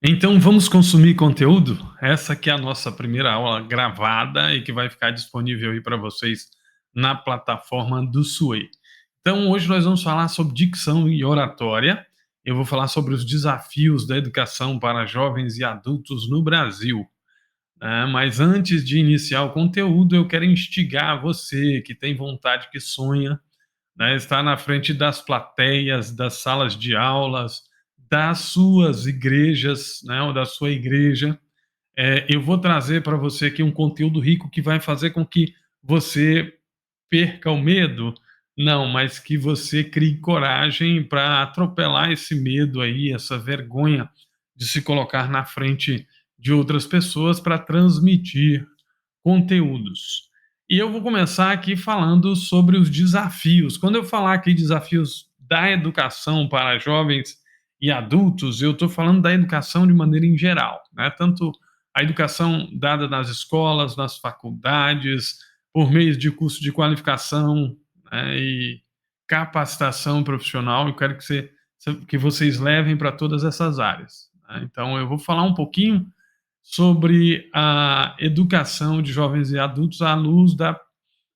Então vamos consumir conteúdo? Essa que é a nossa primeira aula gravada e que vai ficar disponível aí para vocês na plataforma do Sway. Então hoje nós vamos falar sobre dicção e oratória. Eu vou falar sobre os desafios da educação para jovens e adultos no Brasil, né? Mas antes de iniciar o conteúdo, eu quero instigar você que tem vontade, que sonha, né, estar na frente das plateias, das salas de aulas, das suas igrejas, né, ou da sua igreja. Eu vou trazer para você aqui um conteúdo rico que vai fazer com que você perca o medo, não, mas que você crie coragem para atropelar esse medo aí, essa vergonha de se colocar na frente de outras pessoas para transmitir conteúdos. E eu vou começar aqui falando sobre os desafios. Quando eu falar aqui desafios da educação para jovens e adultos, eu estou falando da educação de maneira em geral, né? Tanto a educação dada nas escolas, nas faculdades, por meio de curso de qualificação, né, e capacitação profissional. Eu quero que vocês levem para todas essas áreas, né? Então, eu vou falar um pouquinho sobre a educação de jovens e adultos à luz da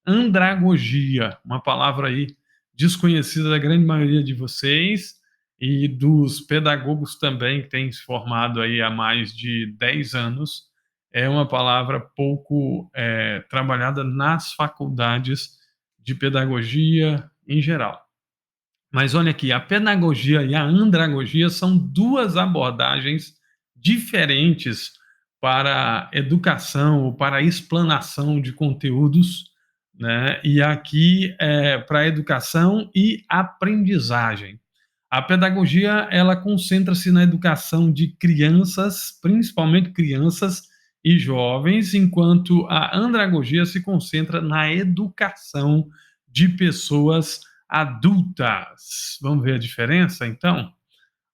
andragogia, uma palavra aí desconhecida da grande maioria de vocês e dos pedagogos também, que têm se formado aí há mais de 10 anos. É uma palavra pouco trabalhada nas faculdades de pedagogia em geral. Mas olha aqui, a pedagogia e a andragogia são duas abordagens diferentes para a educação ou para a explanação de conteúdos, né? E aqui é para a educação e aprendizagem. A pedagogia, ela concentra-se na educação de crianças, principalmente crianças e jovens, enquanto a andragogia se concentra na educação de pessoas adultas. Vamos ver a diferença, então?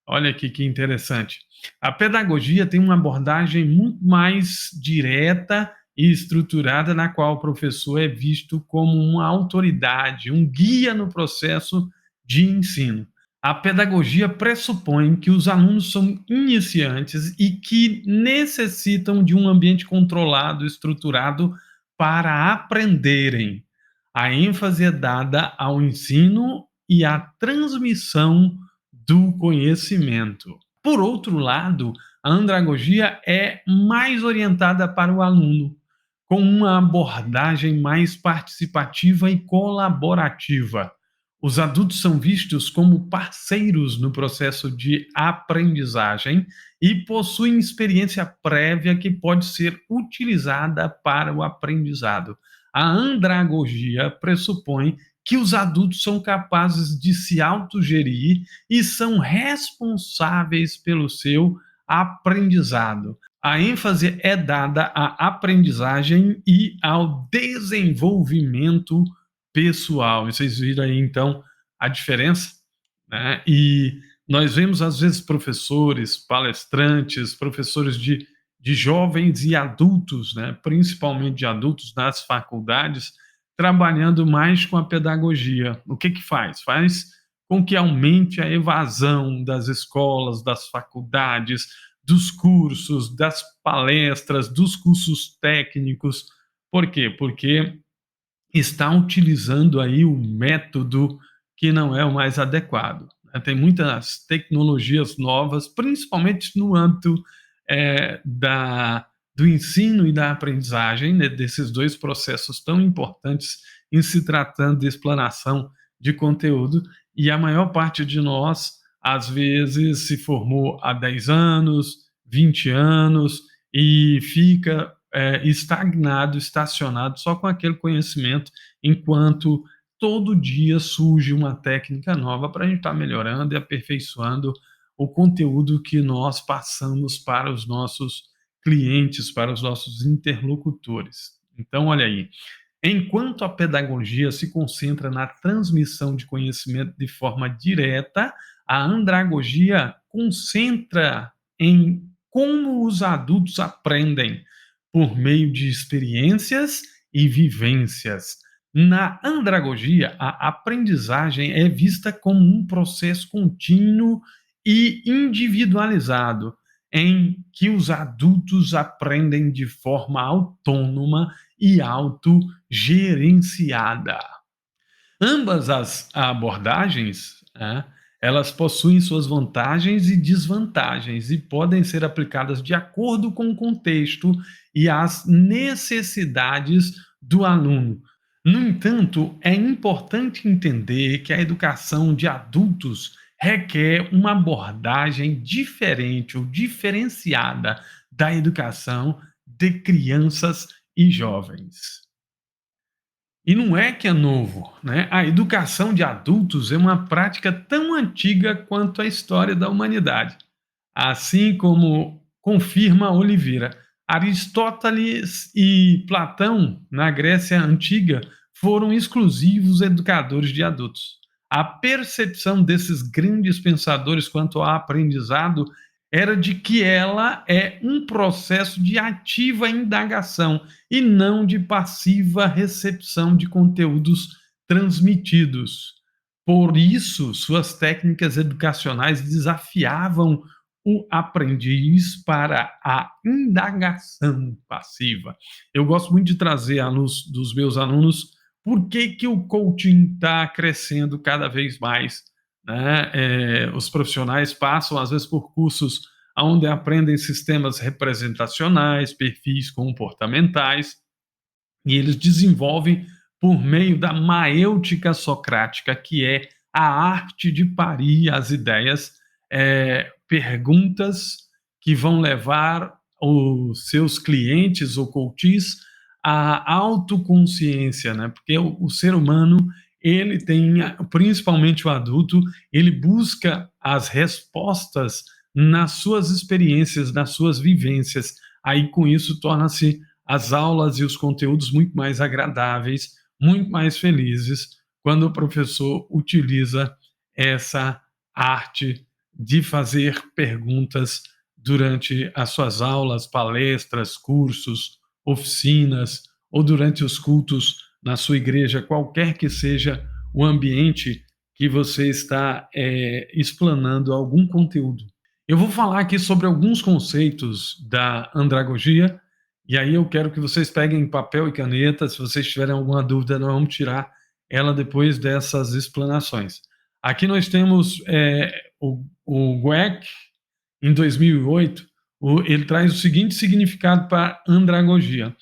Olha aqui que interessante. A pedagogia tem uma abordagem muito mais direta e estruturada, na qual o professor é visto como uma autoridade, um guia no processo de ensino. A pedagogia pressupõe que os alunos são iniciantes e que necessitam de um ambiente controlado, estruturado para aprenderem. A ênfase é dada ao ensino e à transmissão do conhecimento. Por outro lado, a andragogia é mais orientada para o aluno, com uma abordagem mais participativa e colaborativa. Os adultos são vistos como parceiros no processo de aprendizagem e possuem experiência prévia que pode ser utilizada para o aprendizado. A andragogia pressupõe que os adultos são capazes de se autogerir e são responsáveis pelo seu aprendizado. A ênfase é dada à aprendizagem e ao desenvolvimento pessoal. E vocês viram aí, então, a diferença, né? E nós vemos, às vezes, professores, palestrantes, professores de jovens e adultos, né? Principalmente de adultos nas faculdades, trabalhando mais com a pedagogia. O que faz? Faz com que aumente a evasão das escolas, das faculdades, dos cursos, das palestras, dos cursos técnicos. Por quê? Porque está utilizando aí o método que não é o mais adequado. Tem muitas tecnologias novas, principalmente no âmbito do ensino e da aprendizagem, né, desses dois processos tão importantes em se tratando de explanação de conteúdo, e a maior parte de nós, às vezes, se formou há 10 anos, 20 anos, e fica estagnado, estacionado só com aquele conhecimento, enquanto todo dia surge uma técnica nova para a gente estar melhorando e aperfeiçoando o conteúdo que nós passamos para os nossos clientes, para os nossos interlocutores. Então, olha aí, enquanto a pedagogia se concentra na transmissão de conhecimento de forma direta, a andragogia concentra em como os adultos aprendem por meio de experiências e vivências. Na andragogia, a aprendizagem é vista como um processo contínuo e individualizado, em que os adultos aprendem de forma autônoma e autogerenciada. Ambas as abordagens, elas possuem suas vantagens e desvantagens e podem ser aplicadas de acordo com o contexto e as necessidades do aluno. No entanto, é importante entender que a educação de adultos requer uma abordagem diferente ou diferenciada da educação de crianças e jovens. E não é que é novo, né? A educação de adultos é uma prática tão antiga quanto a história da humanidade. Assim como confirma Oliveira, Aristóteles e Platão, na Grécia Antiga, foram exclusivos educadores de adultos. A percepção desses grandes pensadores quanto ao aprendizado era de que ela é um processo de ativa indagação e não de passiva recepção de conteúdos transmitidos. Por isso, suas técnicas educacionais desafiavam o aprendiz para a indagação passiva. Eu gosto muito de trazer à luz dos meus alunos por que o coaching está crescendo cada vez mais. Né? Os profissionais passam, às vezes, por cursos onde aprendem sistemas representacionais, perfis comportamentais, e eles desenvolvem por meio da maêutica socrática, que é a arte de parir as ideias, perguntas que vão levar os seus clientes ou coaches à autoconsciência, né? Porque o ser humano, ele tem, principalmente o adulto, ele busca as respostas nas suas experiências, nas suas vivências. Aí, com isso, torna-se as aulas e os conteúdos muito mais agradáveis, muito mais felizes, quando o professor utiliza essa arte de fazer perguntas durante as suas aulas, palestras, cursos, oficinas ou durante os cultos na sua igreja, qualquer que seja o ambiente que você está explanando algum conteúdo. Eu vou falar aqui sobre alguns conceitos da andragogia, e aí eu quero que vocês peguem papel e caneta. Se vocês tiverem alguma dúvida, nós vamos tirar ela depois dessas explanações. Aqui nós temos o Dweck, em 2008, ele traz o seguinte significado para andragogia.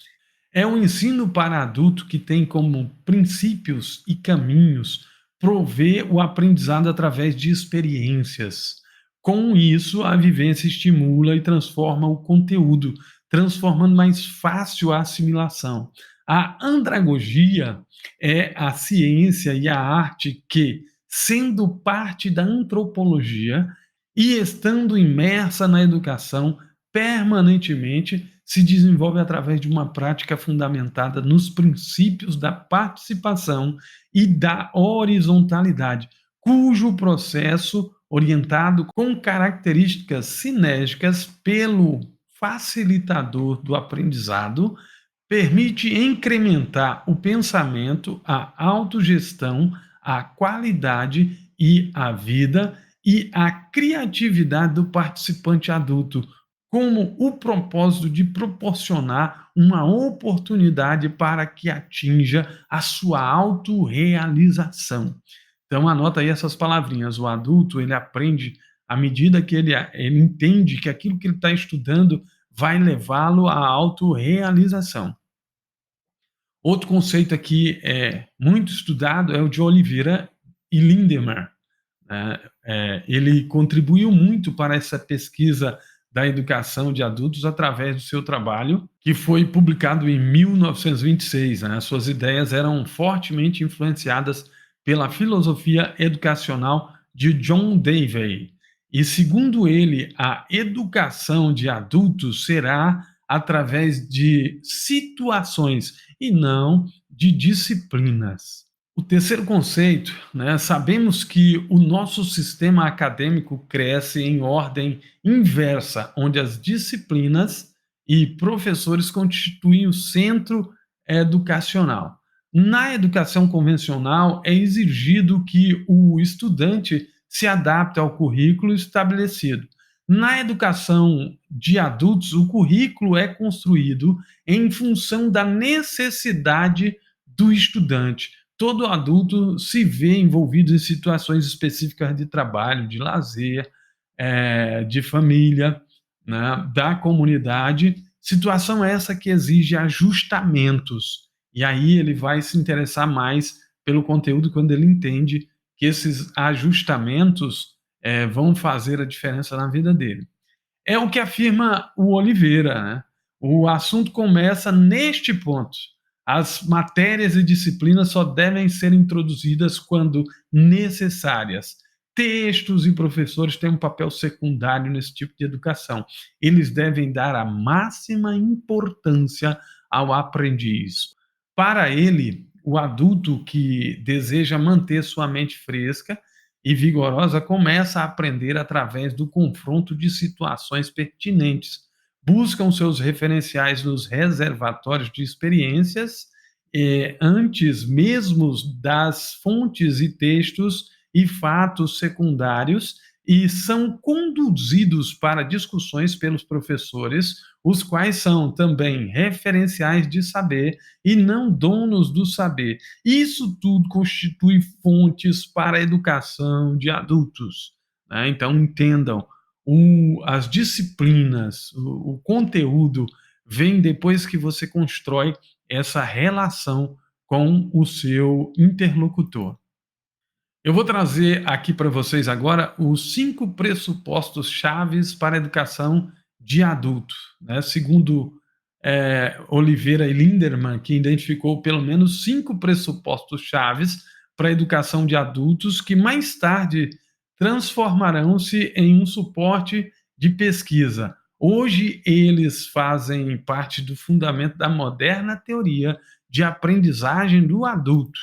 É um ensino para adulto que tem como princípios e caminhos prover o aprendizado através de experiências. Com isso, a vivência estimula e transforma o conteúdo, transformando mais fácil a assimilação. A andragogia é a ciência e a arte que, sendo parte da antropologia e estando imersa na educação, permanentemente se desenvolve através de uma prática fundamentada nos princípios da participação e da horizontalidade, cujo processo, orientado com características sinérgicas pelo facilitador do aprendizado, permite incrementar o pensamento, a autogestão, a qualidade e a vida e a criatividade do participante adulto, como o propósito de proporcionar uma oportunidade para que atinja a sua autorrealização. Então anota aí essas palavrinhas. O adulto, ele aprende à medida que ele entende que aquilo que ele está estudando vai levá-lo à autorrealização. Outro conceito aqui muito estudado é o de Oliveira e Lindemann. Ele contribuiu muito para essa pesquisa da educação de adultos através do seu trabalho, que foi publicado em 1926. Suas ideias eram fortemente influenciadas pela filosofia educacional de John Dewey. E, segundo ele, a educação de adultos será através de situações e não de disciplinas. O terceiro conceito, sabemos que o nosso sistema acadêmico cresce em ordem inversa, onde as disciplinas e professores constituem o centro educacional. Na educação convencional, é exigido que o estudante se adapte ao currículo estabelecido. Na educação de adultos, o currículo é construído em função da necessidade do estudante. Todo adulto se vê envolvido em situações específicas de trabalho, de lazer, de família, né, da comunidade. Situação essa que exige ajustamentos. E aí ele vai se interessar mais pelo conteúdo quando ele entende que esses ajustamentos vão fazer a diferença na vida dele. É o que afirma o Oliveira, né? O assunto começa neste ponto. As matérias e disciplinas só devem ser introduzidas quando necessárias. Textos e professores têm um papel secundário nesse tipo de educação. Eles devem dar a máxima importância ao aprendiz. Para ele, o adulto que deseja manter sua mente fresca e vigorosa começa a aprender através do confronto de situações pertinentes. Buscam seus referenciais nos reservatórios de experiências, antes mesmo das fontes e textos e fatos secundários, e são conduzidos para discussões pelos professores, os quais são também referenciais de saber e não donos do saber. Isso tudo constitui fontes para a educação de adultos, né? Então, entendam, as disciplinas, o conteúdo vem depois que você constrói essa relação com o seu interlocutor. Eu vou trazer aqui para vocês agora os 5 pressupostos chaves para a educação de adulto, né? Segundo Oliveira e Linderman, que identificou pelo menos 5 pressupostos chaves para a educação de adultos que mais tarde transformarão-se em um suporte de pesquisa. Hoje eles fazem parte do fundamento da moderna teoria de aprendizagem do adulto.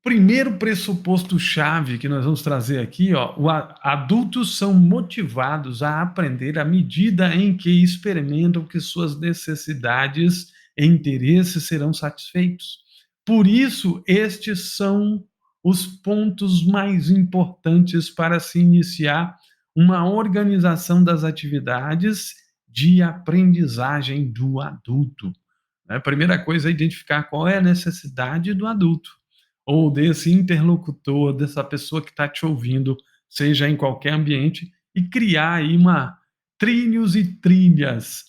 Primeiro pressuposto-chave que nós vamos trazer aqui, ó, adultos são motivados a aprender à medida em que experimentam que suas necessidades e interesses serão satisfeitos. Por isso, estes são os pontos mais importantes para se iniciar uma organização das atividades de aprendizagem do adulto. A primeira coisa é identificar qual é a necessidade do adulto ou desse interlocutor, dessa pessoa que está te ouvindo, seja em qualquer ambiente, e criar aí trilhos e trilhas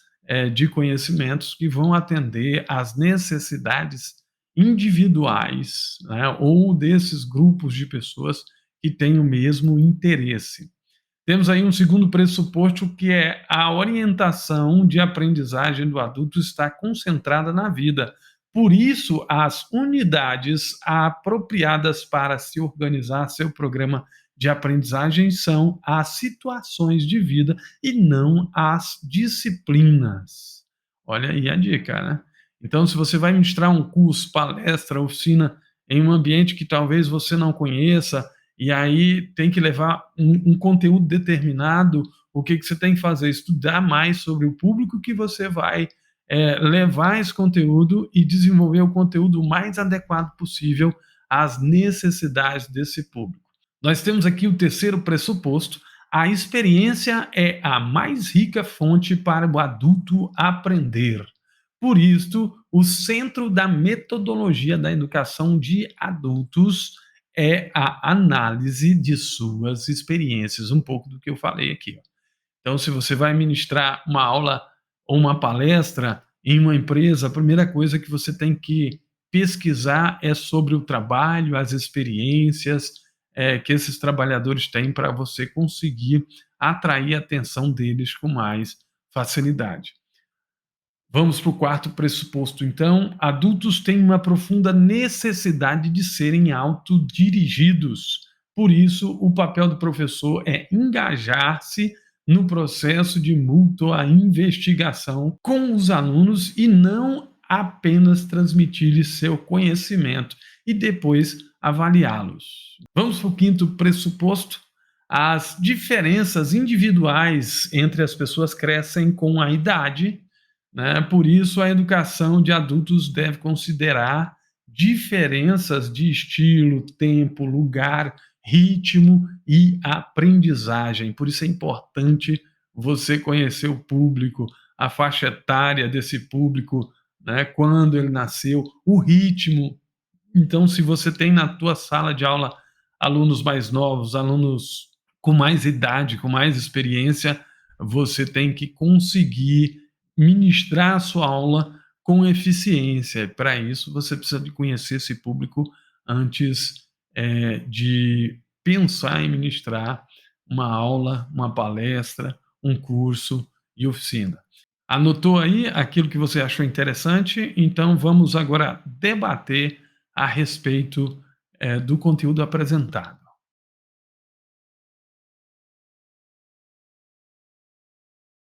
de conhecimentos que vão atender às necessidades individuais, né, ou desses grupos de pessoas que têm o mesmo interesse. Temos aí um segundo pressuposto, que é a orientação de aprendizagem do adulto está concentrada na vida. Por isso, as unidades apropriadas para se organizar seu programa de aprendizagem são as situações de vida e não as disciplinas. Olha aí a dica, né? Então, se você vai ministrar um curso, palestra, oficina em um ambiente que talvez você não conheça, e aí tem que levar um conteúdo determinado, o que você tem que fazer? Estudar mais sobre o público que você vai levar esse conteúdo e desenvolver o conteúdo mais adequado possível às necessidades desse público. Nós temos aqui o terceiro pressuposto: a experiência é a mais rica fonte para o adulto aprender. Por isso, o centro da metodologia da educação de adultos é a análise de suas experiências, um pouco do que eu falei aqui. Então, se você vai ministrar uma aula ou uma palestra em uma empresa, a primeira coisa que você tem que pesquisar é sobre o trabalho, as experiências que esses trabalhadores têm, para você conseguir atrair a atenção deles com mais facilidade. Vamos para o quarto pressuposto, então. Adultos têm uma profunda necessidade de serem autodirigidos. Por isso, o papel do professor é engajar-se no processo de mútua investigação com os alunos e não apenas transmitir seu conhecimento e depois avaliá-los. Vamos para o quinto pressuposto. As diferenças individuais entre as pessoas crescem com a idade, né? Por isso, a educação de adultos deve considerar diferenças de estilo, tempo, lugar ritmo e aprendizagem. Por isso é importante você conhecer o público, a faixa etária desse público, né, quando ele nasceu, o ritmo. Então, se você tem na tua sala de aula alunos mais novos, alunos com mais idade, com mais experiência, você tem que conseguir ministrar a sua aula com eficiência. Para isso, você precisa de conhecer esse público antes de pensar em ministrar uma aula, uma palestra, um curso e oficina. Anotou aí aquilo que você achou interessante? Então vamos agora debater a respeito do conteúdo apresentado.